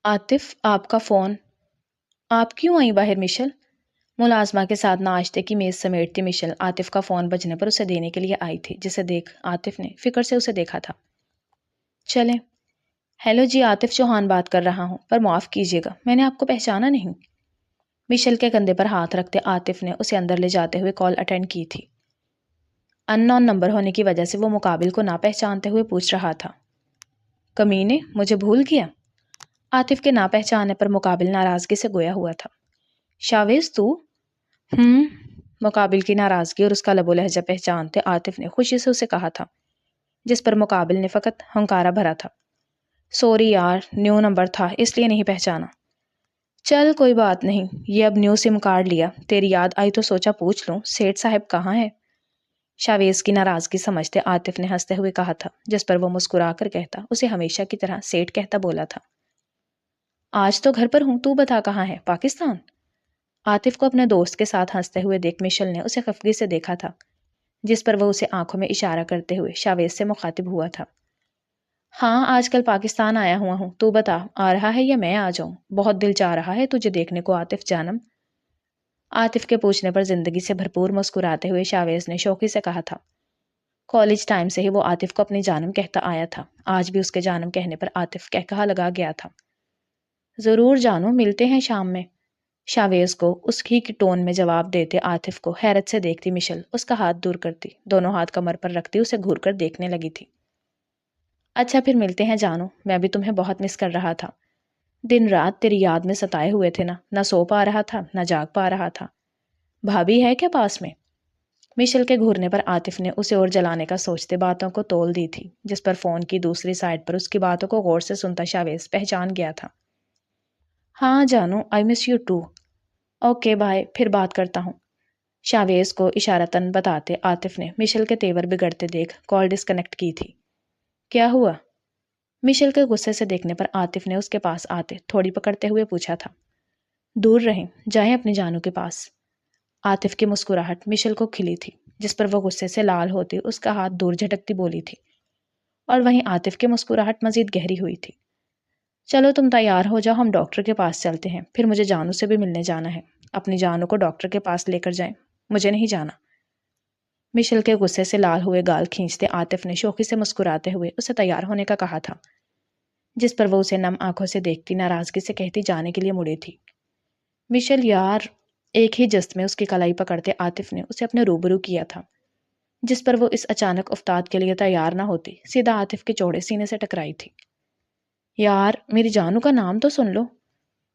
عاطف، آپ کا فون۔ آپ کیوں آئی باہر مشل؟ ملازمہ کے ساتھ ناشتے کی میز سمیٹتی مشل عاطف کا فون بجنے پر اسے دینے کے لیے آئی تھی، جسے دیکھ عاطف نے فکر سے اسے دیکھا تھا۔ چلیں۔ ہیلو جی، عاطف چوہان بات کر رہا ہوں، پر معاف کیجیے گا، میں نے آپ کو پہچانا نہیں۔ مشل کے کندھے پر ہاتھ رکھتے عاطف نے اسے اندر لے جاتے ہوئے کال اٹینڈ کی تھی۔ ان نون نمبر ہونے کی وجہ سے وہ مقابل کو نہ پہچانتے ہوئے پوچھ رہا تھا، کمینے مجھے بھول گیا؟ عاطف کے نہ پہچانے پر مقابل ناراضگی سے گویا ہوا تھا۔ شاویز تو؟ مقابل کی ناراضگی اور اس کا لب و لہجہ پہچانتے عاطف نے خوشی سے اسے کہا تھا، جس پر مقابل نے فقط ہنکارا بھرا تھا۔ سوری یار، نیو نمبر تھا اس لیے نہیں پہچانا۔ چل کوئی بات نہیں، یہ اب نیو سم کارڈ لیا، تیری یاد آئی تو سوچا پوچھ لوں سیٹھ صاحب کہاں ہے؟ شاویز کی ناراضگی سمجھتے عاطف نے ہنستے ہوئے کہا تھا، جس پر وہ مسکرا کر کہتا اسے ہمیشہ کی طرح سیٹھ کہتا بولا تھا۔ آج تو گھر پر ہوں، تو بتا کہاں ہے؟ پاکستان؟ عاطف کو اپنے دوست کے ساتھ ہنستے ہوئے دیکھ مشل نے اسے خفگی سے دیکھا تھا، جس پر وہ اسے آنکھوں میں اشارہ کرتے ہوئے شاویز سے مخاطب ہوا تھا۔ ہاں آج کل پاکستان آیا ہوا ہوں، تو بتا آ رہا ہے یا میں آ جاؤں؟ بہت دل چاہ رہا ہے تجھے دیکھنے کو عاطف جانم۔ عاطف کے پوچھنے پر زندگی سے بھرپور مسکراتے ہوئے شاویز نے شوخی سے کہا تھا۔ کالج ٹائم سے ہی وہ عاطف کو اپنی جانم کہتا آیا تھا، آج بھی اس کے جانم کہنے پر عاطف کہا لگا گیا تھا۔ ضرور جانو، ملتے ہیں شام میں۔ شاویز کو اس کی ٹون میں جواب دیتے عاطف کو حیرت سے دیکھتی مشل اس کا ہاتھ دور کرتی، دونوں ہاتھ کمر پر رکھتی اسے گھور کر دیکھنے لگی تھی۔ اچھا پھر ملتے ہیں جانو، میں بھی تمہیں بہت مس کر رہا تھا، دن رات تیری یاد میں ستائے ہوئے تھے، نہ سو پا رہا تھا نہ جاگ پا رہا تھا۔ بھابھی ہے کیا پاس میں؟ مشل کے گھورنے پر عاطف نے اسے اور جلانے کا سوچتے باتوں کو تول دی تھی، جس پر فون کی دوسری سائڈ پر اس کی باتوں کو غور سے سنتا شاویز پہچان گیا تھا۔ ہاں جانو، I miss you too. Okay bye, پھر بات کرتا ہوں۔ شاویز کو اشارتاً بتاتے عاطف نے مشل کے تیور بگڑتے دیکھ کال ڈسکنیکٹ کی تھی۔ کیا ہوا؟ مشل کے غصے سے دیکھنے پر عاطف نے اس کے پاس آتے تھوڑی پکڑتے ہوئے پوچھا تھا۔ دور رہیں، جائیں اپنی جانو کے پاس۔ عاطف کی مسکراہٹ مشل کو کھلی تھی، جس پر وہ غصے سے لال ہوتی اس کا ہاتھ دور جھٹکتی بولی تھی، اور وہیں عاطف کی مسکراہٹ مزید گہری ہوئی تھی۔ چلو تم تیار ہو جاؤ، ہم ڈاکٹر کے پاس چلتے ہیں، پھر مجھے جانو سے بھی ملنے جانا ہے، اپنی جانو کو ڈاکٹر کے پاس لے کر جائیں، مجھے نہیں جانا۔ مشل کے غصے سے لال ہوئے گال کھینچتے عاطف نے شوخی سے مسکراتے ہوئے اسے تیار ہونے کا کہا تھا، جس پر وہ اسے نم آنکھوں سے دیکھتی ناراضگی سے کہتی جانے کے لیے مڑی تھی۔ مشل یار، ایک ہی جست میں اس کی کلائی پکڑتے عاطف نے اسے اپنے روبرو کیا تھا، جس پر وہ اس اچانک افتاد کے لیے تیار نہ ہوتی سیدھا عاطف کے چوڑے سینے سے ٹکرائی تھی۔ یار میری جانو کا نام تو سن لو۔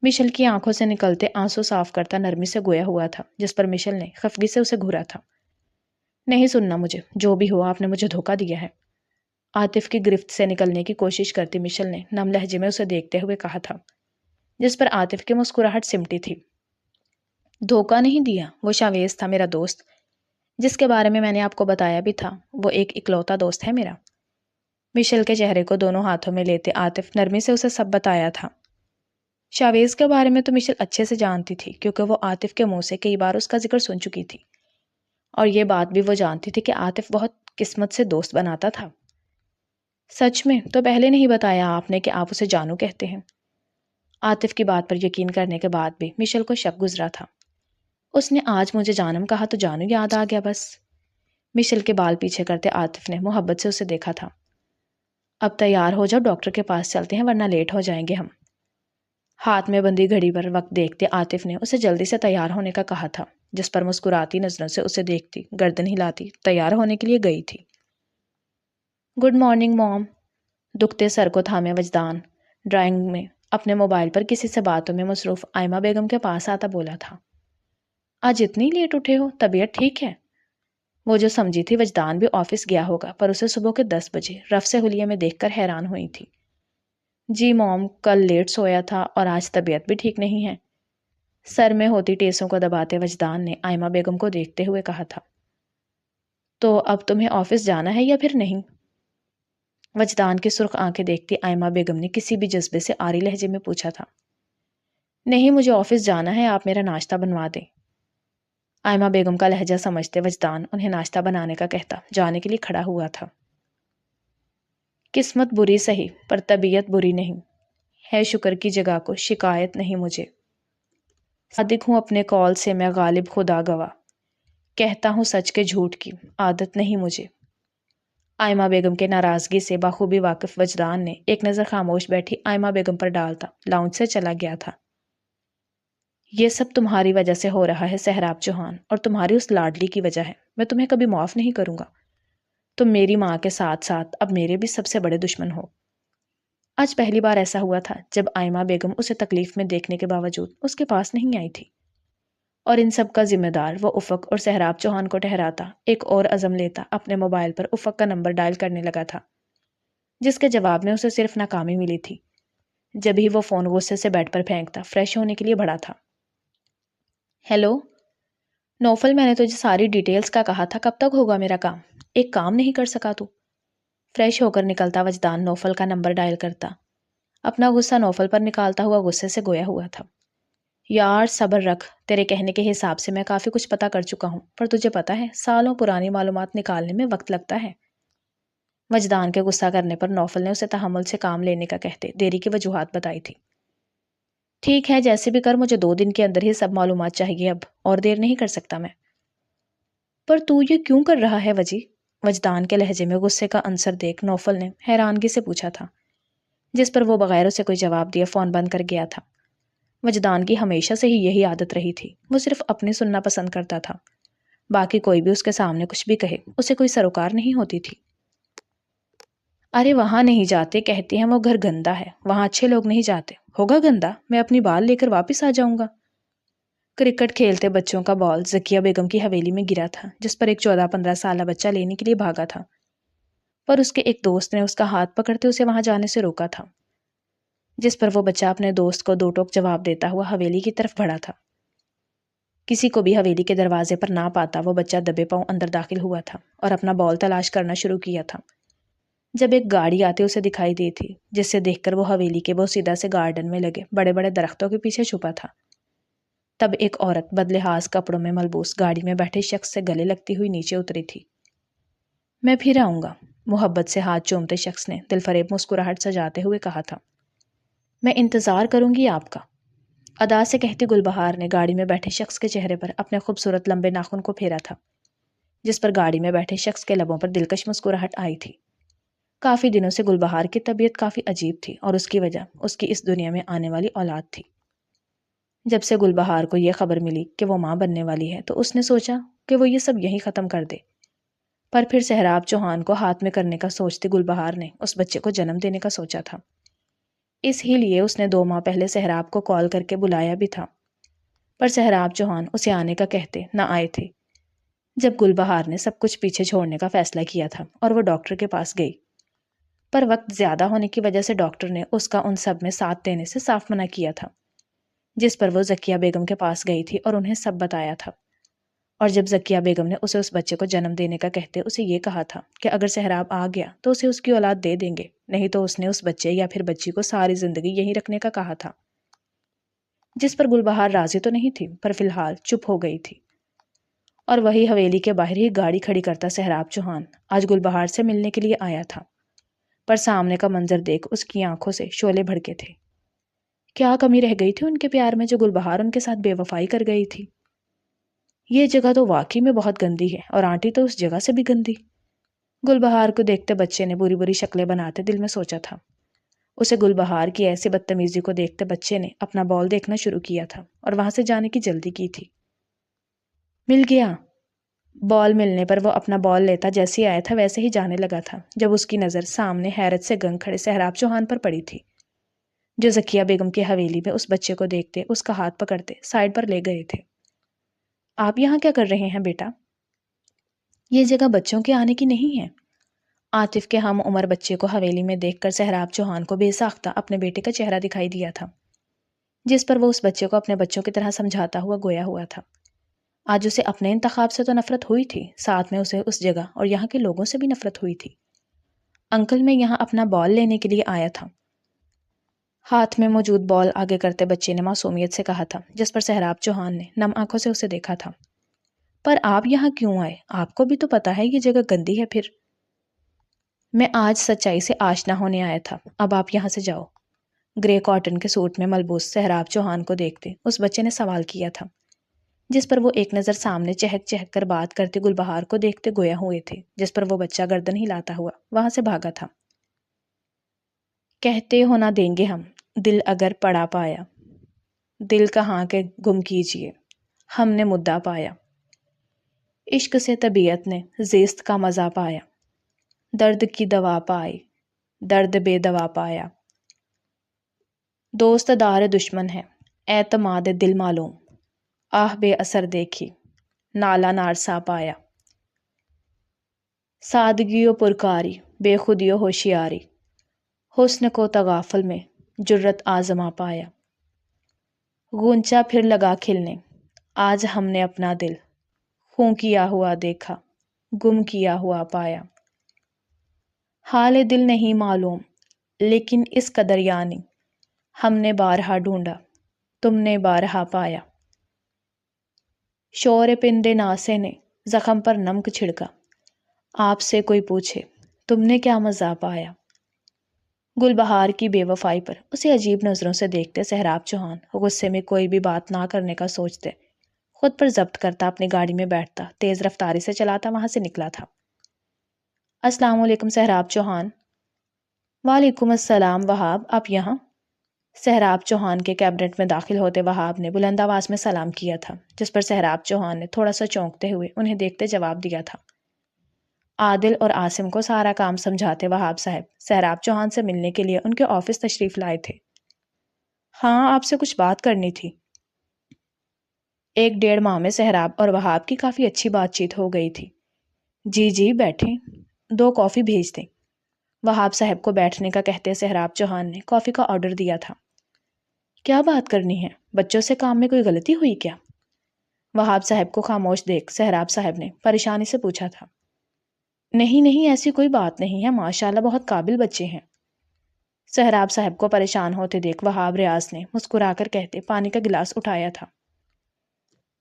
مشل کی آنکھوں سے نکلتے آنسو صاف کرتا نرمی سے گویا ہوا تھا، جس پر مشل نے خفگی سے اسے گھورا تھا۔ نہیں سننا مجھے، جو بھی ہوا آپ نے مجھے دھوکہ دیا ہے۔ عاطف کی گرفت سے نکلنے کی کوشش کرتی مشل نے نم لہجے میں اسے دیکھتے ہوئے کہا تھا، جس پر عاطف کی مسکراہٹ سمٹی تھی۔ دھوکہ نہیں دیا، وہ شاویز تھا میرا دوست، جس کے بارے میں نے آپ کو بتایا بھی تھا، وہ ایک اکلوتا دوست ہے میرا۔ مشل کے چہرے کو دونوں ہاتھوں میں لیتے عاطف نرمی سے اسے سب بتایا تھا۔ شاویز کے بارے میں تو مشل اچھے سے جانتی تھی، کیونکہ وہ عاطف کے منہ سے کئی بار اس کا ذکر سن چکی تھی، اور یہ بات بھی وہ جانتی تھی کہ عاطف بہت قسمت سے دوست بناتا تھا۔ سچ میں؟ تو پہلے نہیں بتایا آپ نے کہ آپ اسے جانو کہتے ہیں؟ عاطف کی بات پر یقین کرنے کے بعد بھی مشل کو شک گزرا تھا۔ اس نے آج مجھے جانم کہا تو جانو یاد آ گیا بس۔ مشل کے بال پیچھے کرتے عاطف نے محبت سے اسے دیکھا تھا۔ اب تیار ہو جاؤ، ڈاکٹر کے پاس چلتے ہیں ورنہ لیٹ ہو جائیں گے ہم۔ ہاتھ میں بندی گھڑی پر وقت دیکھتے عاطف نے اسے جلدی سے تیار ہونے کا کہا تھا، جس پر مسکراتی نظروں سے اسے دیکھتی گردن ہلاتی تیار ہونے کے لیے گئی تھی۔ گڈ مارننگ موم۔ دکھتے سر کو تھامے وجدان ڈرائنگ میں اپنے موبائل پر کسی سے باتوں میں مصروف آئمہ بیگم کے پاس آتا بولا تھا، آج اتنی لیٹ اٹھے ہو، طبیعت ٹھیک ہے؟ وہ جو سمجھی تھی وجدان بھی آفس گیا ہوگا، پر اسے صبح کے 10 بجے رف سے حلیے میں دیکھ کر حیران ہوئی تھی۔ جی موم، کل لیٹ سویا تھا اور آج طبیعت بھی ٹھیک نہیں ہے، سر میں ہوتی ٹیسوں کو دباتے وجدان نے آئمہ بیگم کو دیکھتے ہوئے کہا تھا۔ تو اب تمہیں آفس جانا ہے یا پھر نہیں؟ وجدان کی سرخ آنکھیں دیکھتی آئمہ بیگم نے کسی بھی جذبے سے آری لہجے میں پوچھا تھا۔ نہیں، مجھے آفس جانا ہے، آپ میرا ناشتہ بنوا دیں۔ آئمہ بیگم کا لہجہ سمجھتے وجدان انہیں ناشتہ بنانے کا کہتا جانے کے لیے کھڑا ہوا تھا۔ قسمت بری سہی، پر طبیعت بری نہیں ہے شکر کی جگہ کو شکایت نہیں مجھے، صادق ہوں اپنے قول سے میں غالب خدا گواہ، کہتا ہوں سچ کے جھوٹ کی عادت نہیں مجھے۔ آئمہ بیگم کے ناراضگی سے بخوبی واقف وجدان نے ایک نظر خاموش بیٹھی آئمہ بیگم پر ڈالتا لاؤنج سے چلا گیا تھا۔ یہ سب تمہاری وجہ سے ہو رہا ہے سہراب چوہان، اور تمہاری اس لاڈلی کی وجہ ہے، میں تمہیں کبھی معاف نہیں کروں گا۔ تم میری ماں کے ساتھ ساتھ اب میرے بھی سب سے بڑے دشمن ہو۔ آج پہلی بار ایسا ہوا تھا جب آئمہ بیگم اسے تکلیف میں دیکھنے کے باوجود اس کے پاس نہیں آئی تھی، اور ان سب کا ذمہ دار وہ افق اور سہراب چوہان کو ٹھہراتا ایک اور عزم لیتا اپنے موبائل پر افق کا نمبر ڈائل کرنے لگا تھا، جس کے جواب میں اسے صرف ناکامی ملی تھی۔ جب ہی وہ فون غصے سے بیڈ پر پھینکتا فریش ہونے کے لیے بڑھا تھا۔ ہیلو نوفل، میں نے تجھے ساری ڈیٹیلز کا کہا تھا، کب تک ہوگا میرا کام؟ ایک کام نہیں کر سکا تو؟ فریش ہو کر نکلتا وجدان نوفل کا نمبر ڈائل کرتا، اپنا غصہ نوفل پر نکالتا ہوا غصے سے گویا ہوا تھا۔ یار صبر رکھ، تیرے کہنے کے حساب سے میں کافی کچھ پتا کر چکا ہوں، پر تجھے پتا ہے سالوں پرانی معلومات نکالنے میں وقت لگتا ہے۔ وجدان کے غصہ کرنے پر نوفل نے اسے تحمل سے کام لینے کا کہتے دیری کی وجوہات بتائی تھی۔ ٹھیک ہے، جیسے بھی کر، مجھے 2 دن کے اندر ہی سب معلومات چاہیے اب، اور دیر نہیں کر سکتا میں۔ پر تو یہ کیوں کر رہا ہے وجی؟ وجدان کے لہجے میں غصے کا عنصر دیکھ نوفل نے حیرانگی سے پوچھا تھا، جس پر وہ بغیر اسے کوئی جواب دیے فون بند کر گیا تھا۔ وجدان کی ہمیشہ سے ہی یہی عادت رہی تھی، وہ صرف اپنی سننا پسند کرتا تھا، باقی کوئی بھی اس کے سامنے کچھ بھی کہے اسے کوئی سروکار نہیں ہوتی تھی۔ ارے وہاں نہیں جاتے، کہتے ہیں وہ گھر گندا ہے، وہاں اچھے لوگ نہیں جاتے۔ ہوگا گندا، میں اپنی بال لے کر واپس آ جاؤں گا۔ کرکٹ کھیلتے بچوں کا بال زکیہ بیگم کی حویلی میں گرا تھا، جس پر ایک 14-15 سالہ بچہ لینے کے لیے بھاگا تھا، پر اس کے ایک دوست نے اس کا ہاتھ پکڑتے اسے وہاں جانے سے روکا تھا، جس پر وہ بچہ اپنے دوست کو 2 ٹوک جواب دیتا ہوا حویلی کی طرف بڑھا تھا۔ کسی کو بھی حویلی کے دروازے پر نہ پاتا وہ بچہ دبے پاؤں اندر داخل ہوا تھا اور اپنا بال تلاش کرنا شروع کیا تھا، جب ایک گاڑی آتے اسے دکھائی دی تھی، جس سے دیکھ کر وہ حویلی کے بوسیدہ سے گارڈن میں لگے بڑے بڑے درختوں کے پیچھے چھپا تھا۔ تب ایک عورت بدلحاظ کپڑوں میں ملبوس گاڑی میں بیٹھے شخص سے گلے لگتی ہوئی نیچے اتری تھی۔ میں پھر آؤں گا، محبت سے ہاتھ چومتے شخص نے دلفریب مسکراہٹ سجاتے ہوئے کہا تھا۔ میں انتظار کروں گی آپ کا، ادا سے کہتی گلبہار نے گاڑی میں بیٹھے شخص کے چہرے پر اپنے خوبصورت لمبے ناخن کو پھیرا تھا، جس پر گاڑی میں بیٹھے شخص کے لبوں پر دلکش مسکراہٹ آئی تھی۔ کافی دنوں سے گلبہار کی طبیعت کافی عجیب تھی، اور اس کی وجہ اس کی اس دنیا میں آنے والی اولاد تھی۔ جب سے گلبہار کو یہ خبر ملی کہ وہ ماں بننے والی ہے تو اس نے سوچا کہ وہ یہ سب یہیں ختم کر دے، پر پھر سہراب چوہان کو ہاتھ میں کرنے کا سوچتی گلبہار نے اس بچے کو جنم دینے کا سوچا تھا۔ اس ہی لیے اس نے 2 ماہ پہلے سہراب کو کال کر کے بلایا بھی تھا، پر سہراب چوہان اسے آنے کا کہتے نہ آئے تھے۔ جب گلبہار نے سب کچھ پیچھے چھوڑنے کا فیصلہ کیا تھا اور وہ ڈاکٹر کے پاس گئی، پر وقت زیادہ ہونے کی وجہ سے ڈاکٹر نے اس کا ان سب میں ساتھ دینے سے صاف منع کیا تھا، جس پر وہ زکیہ بیگم کے پاس گئی تھی اور انہیں سب بتایا تھا۔ اور جب زکیہ بیگم نے اسے اس بچے کو جنم دینے کا کہتے اسے یہ کہا تھا کہ اگر سہراب آ گیا تو اسے اس کی اولاد دے دیں گے، نہیں تو اس نے اس بچے یا پھر بچی کو ساری زندگی یہیں رکھنے کا کہا تھا، جس پر گلبہار راضی تو نہیں تھی، پر فی الحال چپ ہو گئی تھی۔ اور وہی حویلی کے باہر ہی گاڑی کھڑی کرتا سہراب چوہان آج گلبہار سے ملنے کے لیے آیا تھا، پر سامنے کا منظر دیکھ اس کی آنکھوں سے شعلے بھڑکے تھے۔ کیا کمی رہ گئی تھی ان کے پیار میں جو گلبہار ان کے ساتھ بے وفائی کر گئی تھی؟ یہ جگہ تو واقعی میں بہت گندی ہے، اور آنٹی تو اس جگہ سے بھی گندی۔ گلبہار کو دیکھتے بچے نے بری بری شکلیں بناتے دل میں سوچا تھا۔ اسے گلبہار کی ایسی بدتمیزی کو دیکھتے بچے نے اپنا بال دیکھنا شروع کیا تھا اور وہاں سے جانے کی جلدی کی تھی۔ مل گیا۔ بال ملنے پر وہ اپنا بال لیتا جیسے ہی آیا تھا ویسے ہی جانے لگا تھا، جب اس کی نظر سامنے حیرت سے گنگ کھڑے سہراب چوہان پر پڑی تھی، جو زکیہ بیگم کی حویلی میں اس بچے کو دیکھتے اس کا ہاتھ پکڑتے سائڈ پر لے گئے تھے۔ آپ یہاں کیا کر رہے ہیں بیٹا؟ یہ جگہ بچوں کے آنے کی نہیں ہے۔ عاطف کے ہم عمر بچے کو حویلی میں دیکھ کر سہراب چوہان کو بے ساختہ اپنے بیٹے کا چہرہ دکھائی دیا تھا، جس پر وہ اس بچے کو اپنے بچوں کی طرح سمجھاتا ہوا گویا ہوا تھا۔ آج اسے اپنے انتخاب سے تو نفرت ہوئی تھی، ساتھ میں اسے اس جگہ اور یہاں کے لوگوں سے بھی نفرت ہوئی تھی۔ انکل میں یہاں اپنا بال لینے کے لیے آیا تھا، ہاتھ میں موجود بال آگے کرتے بچے نے معصومیت سے کہا تھا، جس پر سہراب چوہان نے نم آنکھوں سے اسے دیکھا تھا۔ پر آپ یہاں کیوں آئے؟ آپ کو بھی تو پتا ہے یہ جگہ گندی ہے۔ پھر میں آج سچائی سے آشنا ہونے آیا تھا، اب آپ یہاں سے جاؤ۔ گرے کاٹن کے سوٹ میں ملبوس سہراب چوہان کو دیکھتے اس بچے نے سوال کیا تھا، جس پر وہ ایک نظر سامنے چہک چہک کر بات کرتے گلبہار کو دیکھتے گویا ہوئے تھے، جس پر وہ بچہ گردن ہلاتا ہوا وہاں سے بھاگا تھا۔ کہتے ہو نہ دیں گے ہم دل اگر پڑا پایا، دل کہاں کے گم کیجیے ہم نے مدعا پایا، عشق سے طبیعت نے زیست کا مزہ پایا، درد کی دوا پائی درد بے دوا پایا، دوست دار دشمن ہے اعتماد دل معلوم، آہ بے اثر دیکھی نالا نارسا پایا، سادگی و پرکاری بے خودی و ہوشیاری، حسن کو تغافل میں جرت آزما پایا، غنچہ پھر لگا کھلنے آج ہم نے اپنا دل خوں کیا ہوا دیکھا گم کیا ہوا پایا، حال دل نہیں معلوم لیکن اس قدر یعنی ہم نے بارہا ڈھونڈا تم نے بارہا پایا، شور پندے ناسے نے زخم پر نمک چھڑکا آپ سے کوئی پوچھے تم نے کیا مزہ پایا، گلبہار کی بے وفائی پر اسے عجیب نظروں سے دیکھتے سہراب چوہان غصے میں کوئی بھی بات نہ کرنے کا سوچتے خود پر ضبط کرتا اپنی گاڑی میں بیٹھتا تیز رفتاری سے چلاتا وہاں سے نکلا تھا۔ السلام علیکم سہراب چوہان۔ وعلیکم السلام وہاب، آپ یہاں؟ سہراب چوہان کے کیبنٹ میں داخل ہوتے وہاب نے بلند آواز میں سلام کیا تھا، جس پر سہراب چوہان نے تھوڑا سا چونکتے ہوئے انہیں دیکھتے جواب دیا تھا۔ عادل اور عاصم کو سارا کام سمجھاتے وہاب صاحب سہراب چوہان سے ملنے کے لیے ان کے آفس تشریف لائے تھے۔ ہاں، آپ سے کچھ بات کرنی تھی۔ 1-1.5 ماہ میں سہراب اور وہاب کی کافی اچھی بات چیت ہو گئی تھی۔ جی جی بیٹھیں، 2 کافی بھیج دیں۔ وہاب صاحب کو بیٹھنے کا کہتے سہراب چوہان نے کافی کا آرڈر دیا تھا۔ کیا بات کرنی ہے؟ بچوں سے کام میں کوئی غلطی ہوئی کیا؟ وہاب صاحب کو خاموش دیکھ سہراب صاحب نے پریشانی سے پوچھا تھا۔ نہیں نہیں، ایسی کوئی بات نہیں ہے، ماشاءاللہ بہت قابل بچے ہیں۔ سہراب صاحب کو پریشان ہوتے دیکھ وہاب ریاض نے مسکرا کر کہتے پانی کا گلاس اٹھایا تھا۔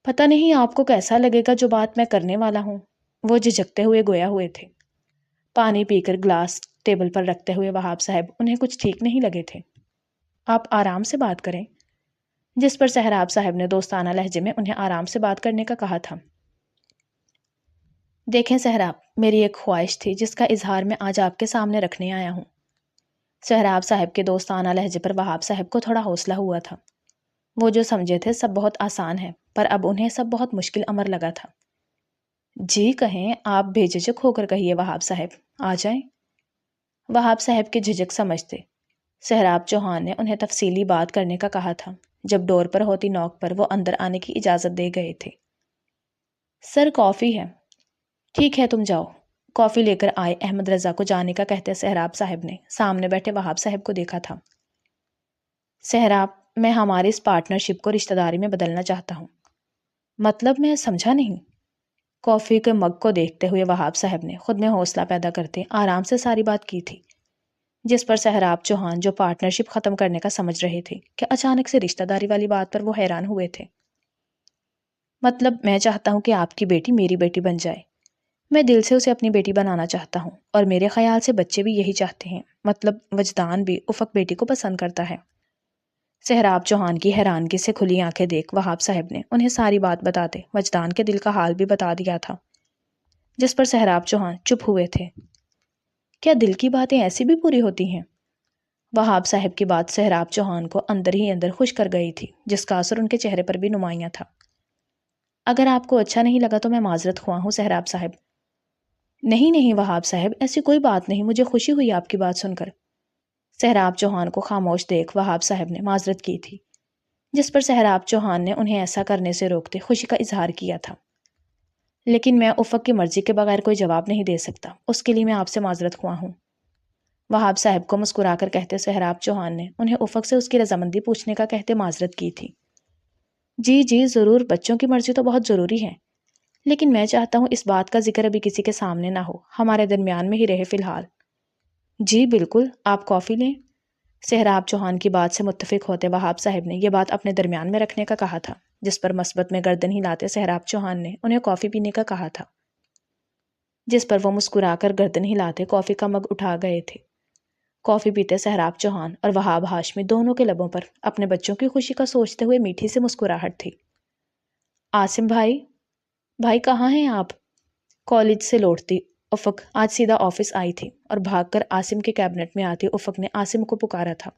پتہ نہیں آپ کو کیسا لگے گا جو بات میں کرنے والا ہوں۔ وہ جھجکتے ہوئے گویا ہوئے تھے۔ پانی پی کر گلاس ٹیبل پر رکھتے ہوئے وہاب صاحب انہیں کچھ ٹھیک نہیں لگے تھے۔ آپ آرام سے بات کریں، جس پر سہراب صاحب نے دوستانہ لہجے میں انہیں آرام سے بات کرنے کا کہا تھا۔ دیکھیں سہراب، میری ایک خواہش تھی جس کا اظہار میں آج آپ کے سامنے رکھنے آیا ہوں۔ سہراب صاحب کے دوستانہ لہجے پر وہاب صاحب کو تھوڑا حوصلہ ہوا تھا۔ وہ جو سمجھے تھے سب بہت آسان ہے، پر اب انہیں سب بہت مشکل امر لگا تھا۔ جی کہیں، آپ بے جھجک ہو کر کہیے وہاب صاحب، آ جائیں۔ وہاب صاحب کی جھجک سمجھتے سہراب چوہان نے انہیں تفصیلی بات کرنے کا کہا تھا۔ جب ڈور پر ہوتی نوک پر وہ اندر آنے کی اجازت دے گئے تھے۔ سر کافی ہے۔ ٹھیک ہے تم جاؤ۔ کافی لے کر آئے احمد رضا کو جانے کا کہتے سہراب صاحب نے سامنے بیٹھے وہاب صاحب کو دیکھا تھا۔ سہراب، میں ہماری اس پارٹنرشپ کو رشتہ داری میں بدلنا چاہتا ہوں۔ مطلب میں سمجھا نہیں۔ کافی کے مگ کو دیکھتے ہوئے وہاب صاحب نے خود میں حوصلہ پیدا کرتے آرام سے ساری بات کی تھی، جس پر سہراب چوہان جو پارٹنرشپ ختم کرنے کا سمجھ رہے تھے کہ اچانک سے رشتہ داری والی بات پر وہ حیران ہوئے تھے۔ مطلب میں چاہتا ہوں کہ آپ کی بیٹی میری بیٹی بن جائے۔ میں دل سے اسے اپنی بیٹی بنانا چاہتا ہوں، اور میرے خیال سے بچے بھی یہی چاہتے ہیں، مطلب وجدان بھی افق بیٹی کو پسند کرتا ہے۔ سہراب چوہان کی حیرانگی سے کھلی آنکھیں دیکھ وہاب صاحب نے انہیں ساری بات بتاتے وجدان کے دل کا حال بھی بتا دیا تھا، جس پر سہراب چوہان چپ ہوئے تھے۔ کیا دل کی باتیں ایسی بھی پوری ہوتی ہیں؟ وہاب صاحب کی بات سہراب چوہان کو اندر ہی اندر خوش کر گئی تھی، جس کا اثر ان کے چہرے پر بھی نمایاں تھا۔ اگر آپ کو اچھا نہیں لگا تو میں معذرت خواہ ہوں سہراب صاحب۔ نہیں نہیں وہاب صاحب، ایسی کوئی بات نہیں، مجھے خوشی ہوئی آپ کی بات سن کر۔ سہراب چوہان کو خاموش دیکھ وہاب صاحب نے معذرت کی تھی، جس پر سہراب چوہان نے انہیں ایسا کرنے سے روکتے خوشی کا اظہار کیا تھا۔ لیکن میں افق کی مرضی کے بغیر کوئی جواب نہیں دے سکتا، اس کے لیے میں آپ سے معذرت خواہ ہوں۔ وہاب صاحب کو مسکرا کر کہتے سہراب چوہان نے انہیں افق سے اس کی رضامندی پوچھنے کا کہتے معذرت کی تھی۔ جی جی ضرور، بچوں کی مرضی تو بہت ضروری ہے، لیکن میں چاہتا ہوں اس بات کا ذکر ابھی کسی کے سامنے نہ ہو، ہمارے درمیان میں ہی رہے فی الحال۔ جی بالکل، آپ کافی لیں۔ سہراب چوہان کی بات سے متفق ہوتے وہاب صاحب نے یہ بات اپنے درمیان میں رکھنے کا کہا تھا، جس پر مثبت میں گردن ہلاتے سہراب چوہان نے انہیں کافی پینے کا کہا تھا، جس پر وہ مسکرا کر گردن ہلاتے کافی کا مگ اٹھا گئے تھے۔ کافی پیتے سہراب چوہان اور وہاب ہاشمی دونوں کے لبوں پر اپنے بچوں کی خوشی کا سوچتے ہوئے میٹھی سی مسکراہٹ تھی۔ عاصم بھائی کہاں ہیں آپ؟ کالج سے لوٹتی افق آج سیدھا آفس آئی تھی اور بھاگ کر عاصم کے کیبنٹ میں آتی افق نے عاصم کو پکارا تھا،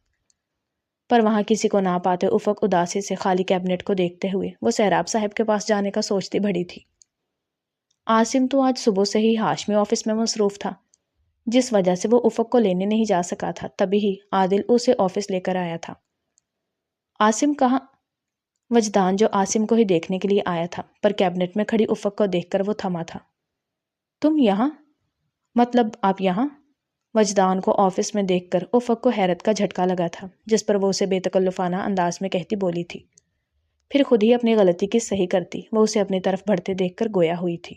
پر وہاں کسی کو نہ پاتے افق اداسی سے خالی کیبنٹ کو دیکھتے ہوئے وہ سہراب صاحب کے پاس جانے کا سوچتی بڑی تھی۔ عاصم تو آج صبح سے ہی ہاشمی آفس میں مصروف تھا، جس وجہ سے وہ افق کو لینے نہیں جا سکا تھا، تبھی ہی عادل اسے آفس لے کر آیا تھا۔ عاصم کہاں؟ وجدان جو عاصم کو ہی دیکھنے کے لیے آیا تھا پر کیبنٹ میں کھڑی افق کو دیکھ کر وہ تھما تھا۔ تم یہاں؟ مطلب آپ یہاں؟ وجدان کو آفس میں دیکھ کر افق کو حیرت کا جھٹکا لگا تھا، جس پر وہ اسے بے تکلفانہ انداز میں کہتی بولی تھی، پھر خود ہی اپنی غلطی کی صحیح کرتی وہ اسے اپنی طرف بڑھتے دیکھ کر گویا ہوئی تھی۔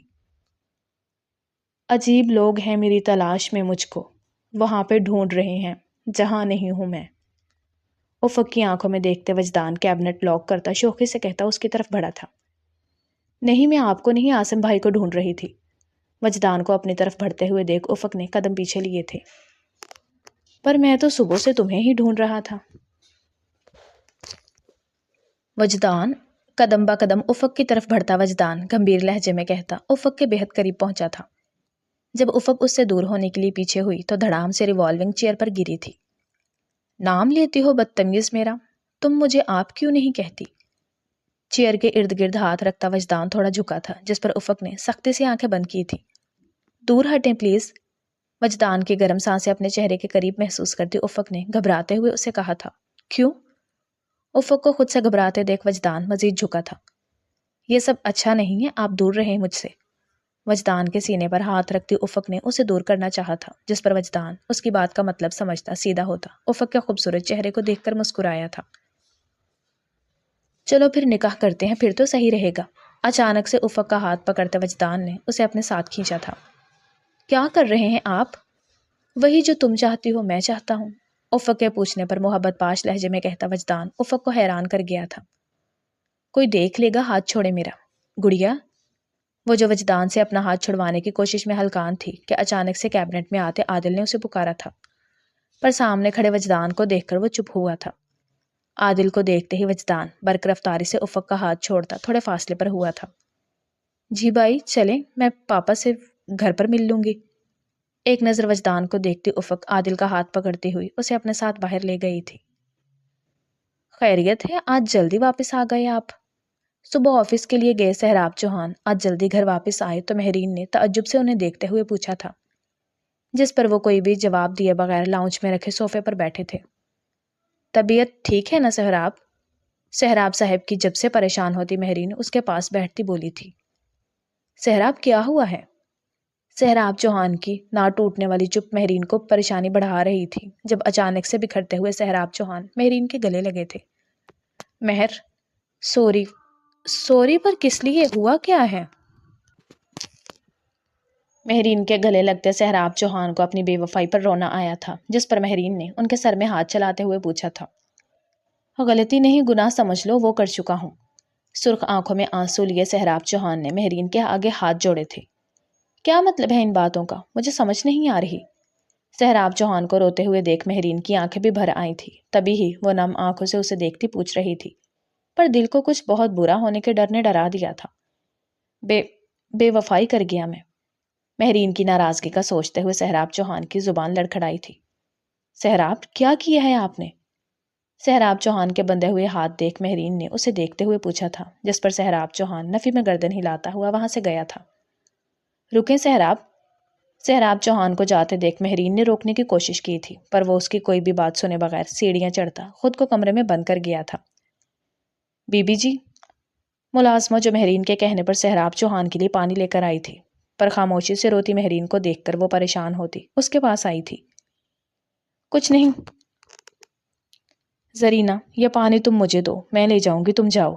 عجیب لوگ ہیں میری تلاش میں مجھ کو وہاں پہ ڈھونڈ رہے ہیں جہاں نہیں ہوں میں۔ افق کی آنکھوں میں دیکھتے وجدان کیبنٹ لاک کرتا شوخی سے کہتا اس کی طرف بڑھا تھا، نہیں میں آپ کو نہیں عاصم بھائی کو ڈھونڈ رہی تھی۔ وجدان کو اپنی طرف بڑھتے ہوئے دیکھ افق نے قدم پیچھے لیے تھے، پر میں تو صبح سے تمہیں ہی ڈھونڈ رہا تھا۔ وجدان قدم با قدم افق کی طرف بڑھتا وجدان گمبھیر لہجے میں کہتا افق کے بہت قریب پہنچا تھا۔ جب افق اس سے دور ہونے کے لیے پیچھے ہوئی تو دھڑام سے ریوالونگ چیئر پر گری تھی۔ نام لیتی ہو بدتمیز میرا، تم مجھے آپ کیوں نہیں کہتی؟ چیئر کے ارد گرد ہاتھ رکھتا وجدان تھوڑا جھکا تھا، جس پر افق نے سختی سے آنکھیں بند کی تھی۔ دور ہٹیں پلیز۔ وجدان کی گرم سانسیں اپنے چہرے کے قریب محسوس کرتی افق نے گھبراتے ہوئے اسے کہا تھا، کیوں؟ افق کو خود سے گھبراتے دیکھ وجدان مزید جھکا تھا، یہ سب اچھا نہیں ہے، آپ دور رہیں مجھ سے۔ وجدان کے سینے پر ہاتھ رکھتی افق نے اسے دور کرنا چاہا تھا، جس پر وجدان اس کی بات کا مطلب سمجھتا سیدھا ہوتا افق کے خوبصورت چہرے کو دیکھ کر مسکرایا تھا۔ چلو پھر نکاح کرتے ہیں، پھر تو صحیح رہے گا۔ اچانک سے افق کا ہاتھ پکڑتے وجدان نے اسے اپنے ساتھ کھینچا تھا۔ کیا کر رہے ہیں آپ؟ وہی جو تم چاہتی ہو میں چاہتا ہوں، افق کے پوچھنے پر محبت پاش لہجے میں کہتا وجدان افق کو حیران کر گیا تھا۔ کوئی دیکھ لے گا، ہاتھ چھوڑے میرا۔ گڑیا؟ وہ جو وجدان سے اپنا ہاتھ چھڑوانے کی کوشش میں ہلکان تھی کہ اچانک سے کیبنٹ میں آتے عادل نے اسے پکارا تھا، پر سامنے کھڑے وجدان کو دیکھ کر وہ چپ ہوا تھا۔ عادل کو دیکھتے ہی وجدان برق رفتاری سے افق کا ہاتھ چھوڑتا تھوڑے فاصلے پر ہوا تھا۔ جی بھائی چلیں، میں پاپا سے گھر پر مل لوں گی۔ ایک نظر وجدان کو دیکھتی افق عادل کا ہاتھ پکڑتی ہوئی اسے اپنے ساتھ باہر لے گئی تھی۔ خیریت ہے، آج جلدی واپس آ گئے آپ؟ صبح آفس کے لیے گئے سہراب چوہان آج جلدی گھر واپس آئے تو مہرین نے تعجب سے انہیں دیکھتے ہوئے پوچھا تھا، جس پر وہ کوئی بھی جواب دیے بغیر لاؤنج میں رکھے صوفے پر بیٹھے تھے۔ طبیعت ٹھیک ہے نا سہراب؟ سہراب صاحب کی جب سے پریشان ہوتی مہرین اس کے پاس بیٹھتی بولی تھی۔ سہراب کیا ہوا ہے؟ سہراب چوہان کی نہ ٹوٹنے والی چپ مہرین کو پریشانی بڑھا رہی تھی، جب اچانک سے بکھرتے ہوئے سہراب چوہان مہرین کے گلے لگے تھے۔ مہر، سوری پر کس لیے، ہوا کیا ہے؟ مہرین کے گلے لگتے سہراب چوہان کو اپنی بے وفائی پر رونا آیا تھا، جس پر مہرین نے ان کے سر میں ہاتھ چلاتے ہوئے پوچھا تھا، غلطی نہیں گناہ سمجھ لو، وہ کر چکا ہوں۔ سرخ آنکھوں میں آنسو لیے سہراب چوہان نے مہرین کے آگے ہاتھ جوڑے تھے۔ کیا مطلب ہے ان باتوں کا؟ مجھے سمجھ نہیں آ رہی۔ سہراب چوہان کو روتے ہوئے دیکھ مہرین کی آنکھیں بھی بھر آئی تھی، تبھی ہی وہ نم آنکھوں سے اسے دیکھتی پوچھ رہی تھی، پر دل کو کچھ بہت برا ہونے کے ڈر نے ڈرا دیا تھا۔ بے وفائی کر گیا میں۔ مہرین کی ناراضگی کا سوچتے ہوئے سہراب چوہان کی زبان لڑکھڑائی تھی۔ سہراب کیا کیا ہے آپ نے؟ سہراب چوہان کے بندھے ہوئے ہاتھ دیکھ مہرین نے اسے دیکھتے ہوئے پوچھا تھا، جس پر سہراب چوہان نفی میں گردن ہلاتا ہوا وہاں سے گیا تھا۔ رکیں سہراب۔ سہراب چوہان کو جاتے دیکھ مہرین نے روکنے کی کوشش کی تھی، پر وہ اس کی کوئی بھی بات سنے بغیر سیڑھیاں چڑھتا خود کو کمرے میں بند کر گیا تھا۔ Be B G? ملازمہ جو مہرین کے کہنے پر سہراب چوہان کے لیے پانی لے کر آئی تھی، پر خاموشی سے روتی مہرین کو دیکھ کر وہ پریشان ہوتی اس کے پاس آئی تھی۔ کچھ نہیں زرینہ، یہ پانی تم مجھے دو، میں لے جاؤں گی، تم جاؤ۔